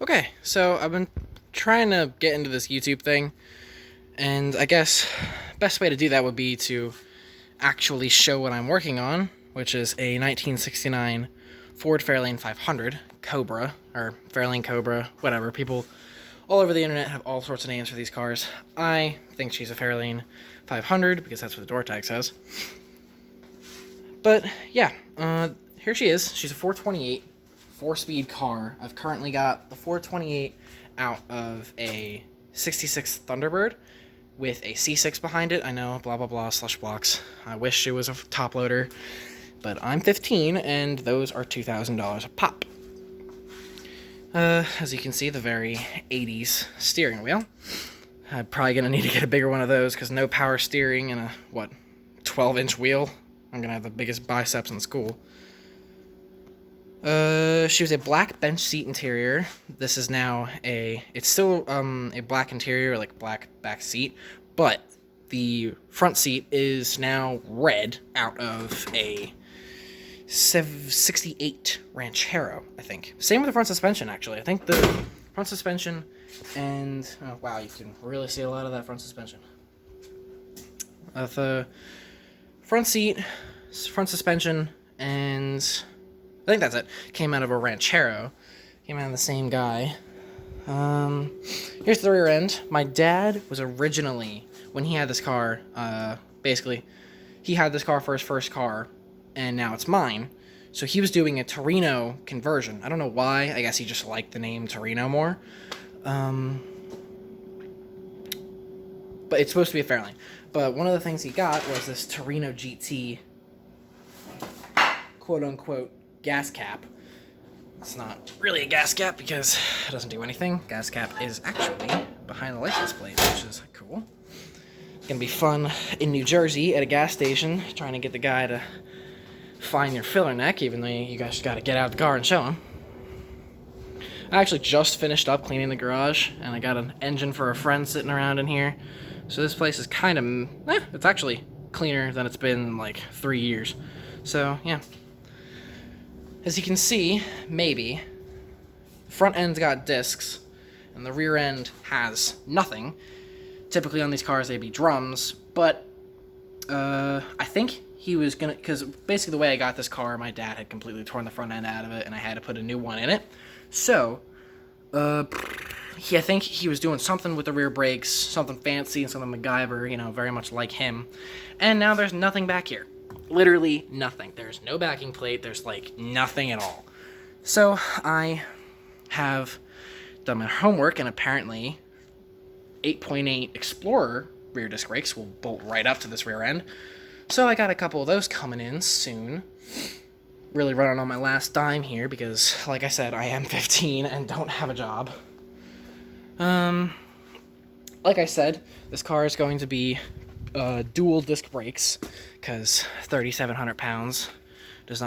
Okay, so I've been trying to get into this YouTube thing, and I guess best way to do that would be to actually show what I'm working on, which is a 1969 Ford Fairlane 500 Cobra, or Fairlane Cobra, whatever. People all over the internet have all sorts of names for these cars. I think she's a Fairlane 500 because that's what the door tag says. But yeah, here she is. She's a 428 4-speed car. I've currently got the 428 out of a 66 Thunderbird with a C6 behind it. I know, blah blah blah, slush blocks. I wish it was a top loader, but I'm 15 and those are $2,000 a pop. As you can see, the very 80s steering wheel. I'm probably gonna need to get a bigger one of those because no power steering and a 12-inch wheel. I'm gonna have the biggest biceps in school. She was a black bench seat interior. This is now it's still a black interior, like black back seat, but the front seat is now red out of a 68 Ranchero, I think. Same with the front suspension, actually. I think the front suspension and, oh wow, you can really see a lot of that front suspension. The front seat, front suspension, and I think that's it. Came out of a Ranchero. Came out of the same guy. Here's the rear end. My dad was originally, when he had this car, basically, he had this car for his first car, and now it's mine. So he was doing a Torino conversion. I don't know why. I guess he just liked the name Torino more. But it's supposed to be a Fairlane. But one of the things he got was this Torino GT, quote-unquote, gas cap. It's not really a gas cap because it doesn't do anything. Gas cap is actually behind the license plate, which is cool. It's gonna be fun in New Jersey at a gas station trying to get the guy to find your filler neck, even though you guys gotta get out of the car and show him. I actually just finished up cleaning the garage, and I got an engine for a friend sitting around in here. So this place is kind of, it's actually cleaner than it's been in like 3 years. So yeah. As you can see, maybe, front end's got discs, and the rear end has nothing. Typically on these cars they'd be drums, but I think he was gonna, because basically the way I got this car, my dad had completely torn the front end out of it, and I had to put a new one in it. So, I think he was doing something with the rear brakes, something fancy and something MacGyver, you know, very much like him. And now there's nothing back here. Literally nothing. There's no backing plate. There's like nothing at all. So I have done my homework, and apparently 8.8 Explorer rear disc brakes will bolt right up to this rear end. So I got a couple of those coming in soon. Really running on my last dime here because, like I said, I am 15 and don't have a job. Like I said, this car is going to be dual disc brakes because 3,700 pounds does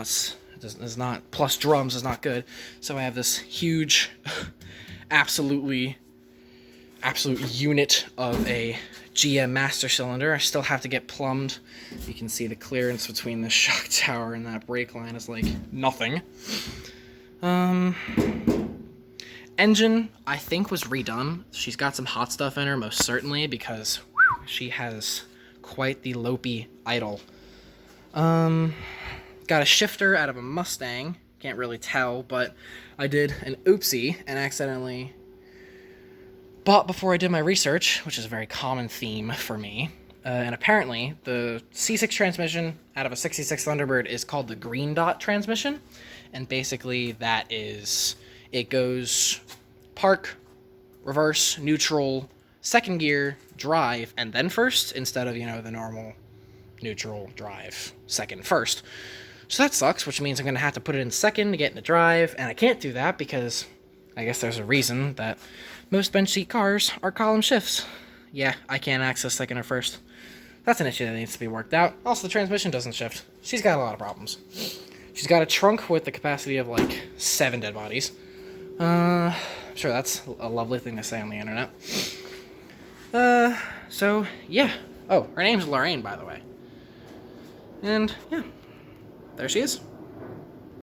not plus drums is not good. So I have this huge, absolute unit of a GM master cylinder. I still have to get plumbed. You can see the clearance between the shock tower and that brake line is like nothing. Engine, I think, was redone. She's got some hot stuff in her, most certainly, because she has quite the lopey idle. Got a shifter out of a Mustang. Can't really tell, but I did an oopsie and accidentally bought before I did my research, which is a very common theme for me. And apparently, the C6 transmission out of a 66 Thunderbird is called the green dot transmission. And basically, that is, it goes park, reverse, neutral, second gear, drive, and then first, instead of, you know, the normal neutral, drive, second, first. So that sucks, which means I'm going to have to put it in second to get into drive, and I can't do that because I guess there's a reason that most bench seat cars are column shifts. Yeah, I can't access second or first. That's an issue that needs to be worked out. Also, the transmission doesn't shift. She's got a lot of problems. She's got a trunk with the capacity of like 7 dead bodies. Sure, that's a lovely thing to say on the internet. So, yeah. Oh, her name's Lorraine, by the way. And, yeah. There she is.